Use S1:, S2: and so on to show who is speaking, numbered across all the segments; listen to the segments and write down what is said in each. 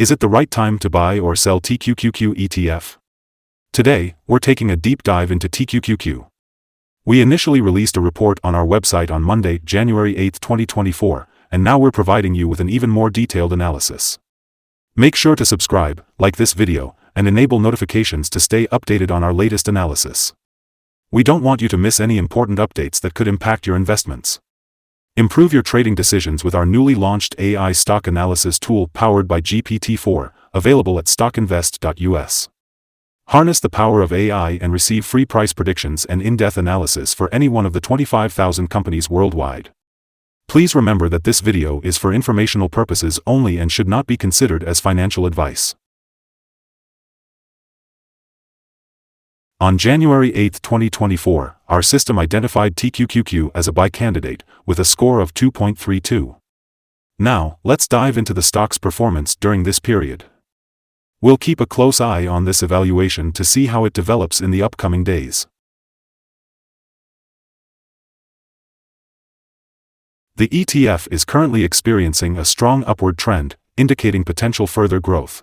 S1: Is it the right time to buy or sell TQQQ ETF? Today, we're taking a deep dive into TQQQ. We initially released a report on our website on Monday, January 8, 2024, and now we're providing you with an even more detailed analysis. Make sure to subscribe, like this video, and enable notifications to stay updated on our latest analysis. We don't want you to miss any important updates that could impact your investments. Improve your trading decisions with our newly launched AI stock analysis tool powered by GPT-4, available at StockInvest.us. Harness the power of AI and receive free price predictions and in-depth analysis for any one of the 25,000 companies worldwide. Please remember that this video is for informational purposes only and should not be considered as financial advice. On January 8, 2024, our system identified TQQQ as a buy candidate, with a score of 2.32. Now, let's dive into the stock's performance during this period. We'll keep a close eye on this evaluation to see how it develops in the upcoming days. The ETF is currently experiencing a strong upward trend, indicating potential further growth.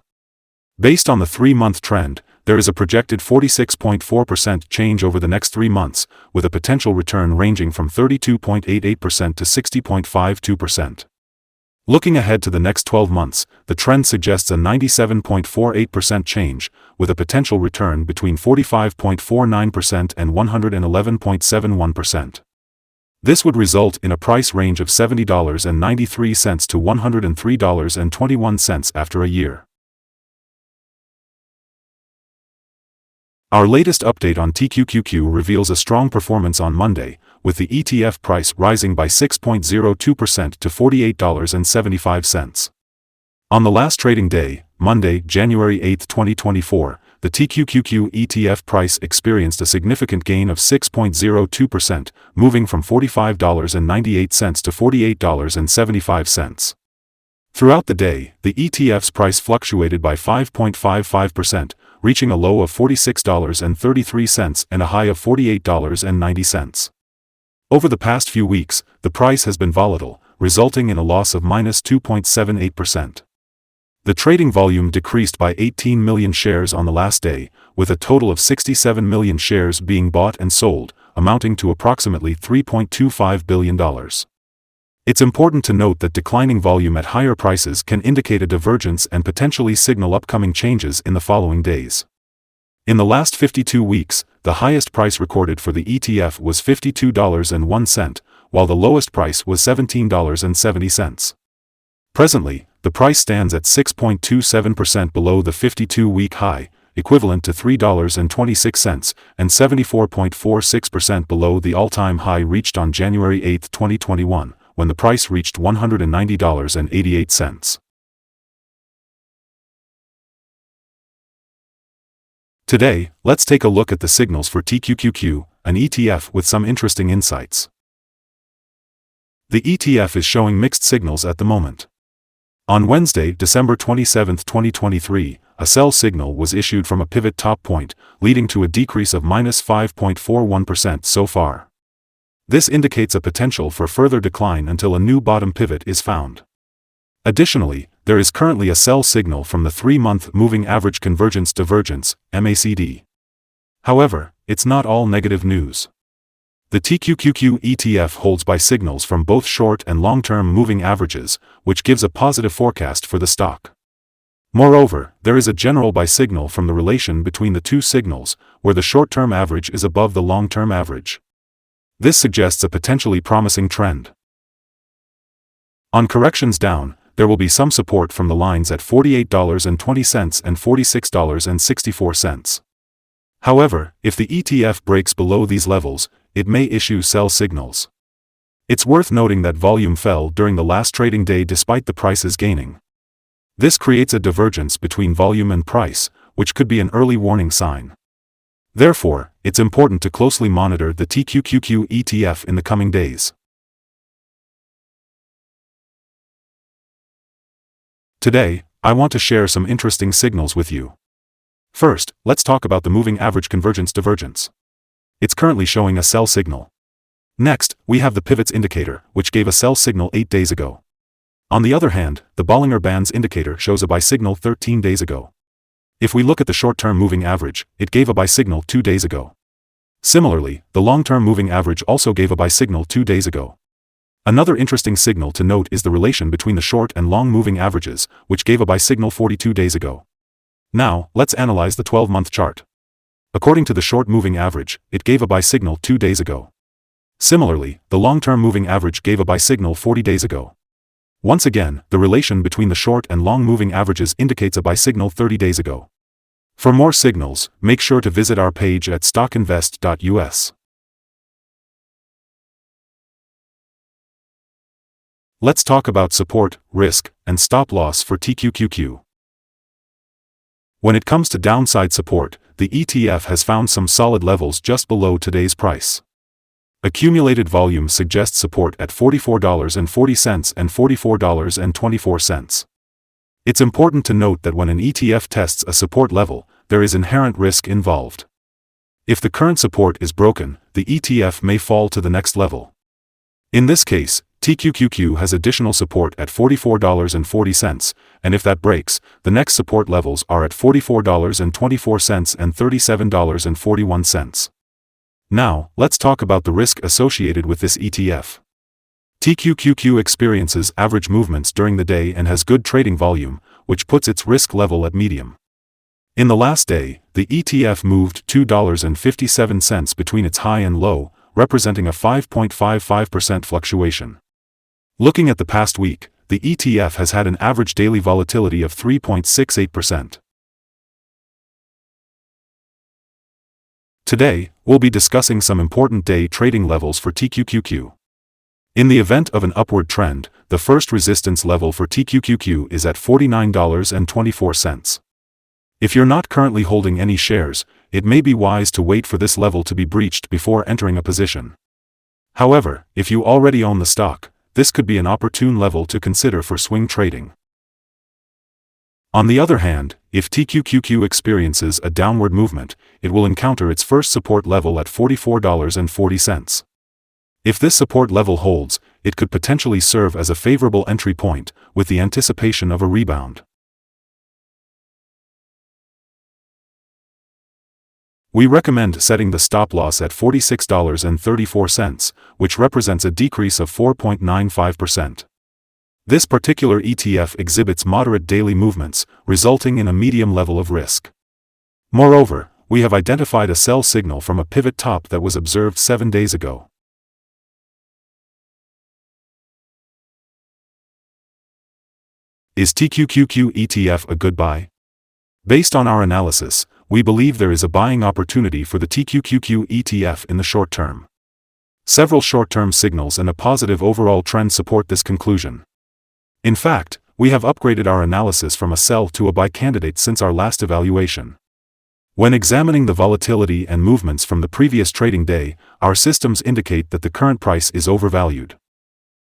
S1: Based on the 3-month trend, there is a projected 46.4% change over the next 3 months, with a potential return ranging from 32.88% to 60.52%. Looking ahead to the next 12 months, the trend suggests a 97.48% change, with a potential return between 45.49% and 111.71%. This would result in a price range of $70.93 to $103.21 after a year. Our latest update on TQQQ reveals a strong performance on Monday, with the ETF price rising by 6.02% to $48.75. On the last trading day, Monday, January 8, 2024, the TQQQ ETF price experienced a significant gain of 6.02%, moving from $45.98 to $48.75. Throughout the day, the ETF's price fluctuated by 5.55%, reaching a low of $46.33 and a high of $48.90. Over the past few weeks, the price has been volatile, resulting in a loss of -2.78%. The trading volume decreased by 18 million shares on the last day, with a total of 67 million shares being bought and sold, amounting to approximately $3.25 billion. It's important to note that declining volume at higher prices can indicate a divergence and potentially signal upcoming changes in the following days. In the last 52 weeks, the highest price recorded for the ETF was $52.01, while the lowest price was $17.70. Presently, the price stands at 6.27% below the 52-week high, equivalent to $3.26, and 74.46% below the all-time high reached on January 8, 2021. When the price reached $190.88. Today, let's take a look at the signals for TQQQ, an ETF with some interesting insights. The ETF is showing mixed signals at the moment. On Wednesday, December 27, 2023, a sell signal was issued from a pivot top point, leading to a decrease of -5.41% so far. This indicates a potential for further decline until a new bottom pivot is found. Additionally, there is currently a sell signal from the 3-month Moving Average Convergence Divergence, MACD. However, it's not all negative news. The TQQQ ETF holds buy signals from both short and long-term moving averages, which gives a positive forecast for the stock. Moreover, there is a general buy signal from the relation between the two signals, where the short-term average is above the long-term average. This suggests a potentially promising trend. On corrections down, there will be some support from the lines at $48.20 and $46.64. However, if the ETF breaks below these levels, it may issue sell signals. It's worth noting that volume fell during the last trading day despite the prices gaining. This creates a divergence between volume and price, which could be an early warning sign. Therefore, it's important to closely monitor the TQQQ ETF in the coming days. Today, I want to share some interesting signals with you. First, let's talk about the Moving Average Convergence Divergence. It's currently showing a sell signal. Next, we have the Pivots Indicator, which gave a sell signal 8 days ago. On the other hand, the Bollinger Bands indicator shows a buy signal 13 days ago. If we look at the short-term moving average, it gave a buy signal 2 days ago. Similarly, the long-term moving average also gave a buy signal 2 days ago. Another interesting signal to note is the relation between the short and long moving averages, which gave a buy signal 42 days ago. Now, let's analyze the 12-month chart. According to the short moving average, it gave a buy signal 2 days ago. Similarly, the long-term moving average gave a buy signal 40 days ago. Once again, the relation between the short and long moving averages indicates a buy signal 30 days ago. For more signals, make sure to visit our page at StockInvest.us. Let's talk about support, risk, and stop loss for TQQQ. When it comes to downside support, the ETF has found some solid levels just below today's price. Accumulated volume suggests support at $44.40 and $44.24. It's important to note that when an ETF tests a support level, there is inherent risk involved. If the current support is broken, the ETF may fall to the next level. In this case, TQQQ has additional support at $44.40, and if that breaks, the next support levels are at $44.24 and $37.41. Now, let's talk about the risk associated with this ETF. TQQQ experiences average movements during the day and has good trading volume, which puts its risk level at medium. In the last day, the ETF moved $2.57 between its high and low, representing a 5.55% fluctuation. Looking at the past week, the ETF has had an average daily volatility of 3.68%. Today, we'll be discussing some important day trading levels for TQQQ. In the event of an upward trend, the first resistance level for TQQQ is at $49.24. If you're not currently holding any shares, it may be wise to wait for this level to be breached before entering a position. However, if you already own the stock, this could be an opportune level to consider for swing trading. On the other hand, if TQQQ experiences a downward movement, it will encounter its first support level at $44.40. If this support level holds, it could potentially serve as a favorable entry point, with the anticipation of a rebound. We recommend setting the stop loss at $46.34, which represents a decrease of 4.95%. This particular ETF exhibits moderate daily movements, resulting in a medium level of risk. Moreover, we have identified a sell signal from a pivot top that was observed 7 days ago. Is TQQQ ETF a good buy? Based on our analysis, we believe there is a buying opportunity for the TQQQ ETF in the short term. Several short-term signals and a positive overall trend support this conclusion. In fact, we have upgraded our analysis from a sell to a buy candidate since our last evaluation. When examining the volatility and movements from the previous trading day, our systems indicate that the current price is overvalued.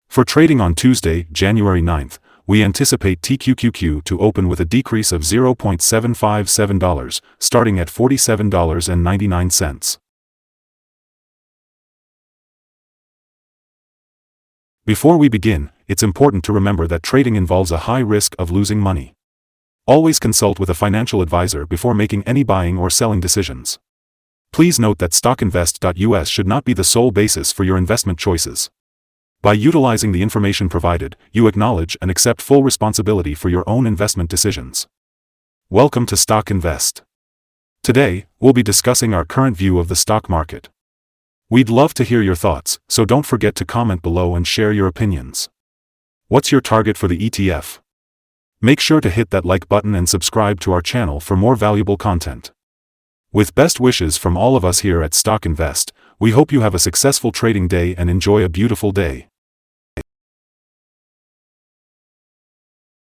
S1: For trading on Tuesday, January 9th, we anticipate TQQQ to open with a decrease of $0.757, starting at $47.99. Before we begin, it's important to remember that trading involves a high risk of losing money. Always consult with a financial advisor before making any buying or selling decisions. Please note that StockInvest.us should not be the sole basis for your investment choices. By utilizing the information provided, you acknowledge and accept full responsibility for your own investment decisions. Welcome to Stock Invest. Today, we'll be discussing our current view of the stock market. We'd love to hear your thoughts, so don't forget to comment below and share your opinions. What's your target for the ETF? Make sure to hit that like button and subscribe to our channel for more valuable content. With best wishes from all of us here at Stock Invest, we hope you have a successful trading day and enjoy a beautiful day.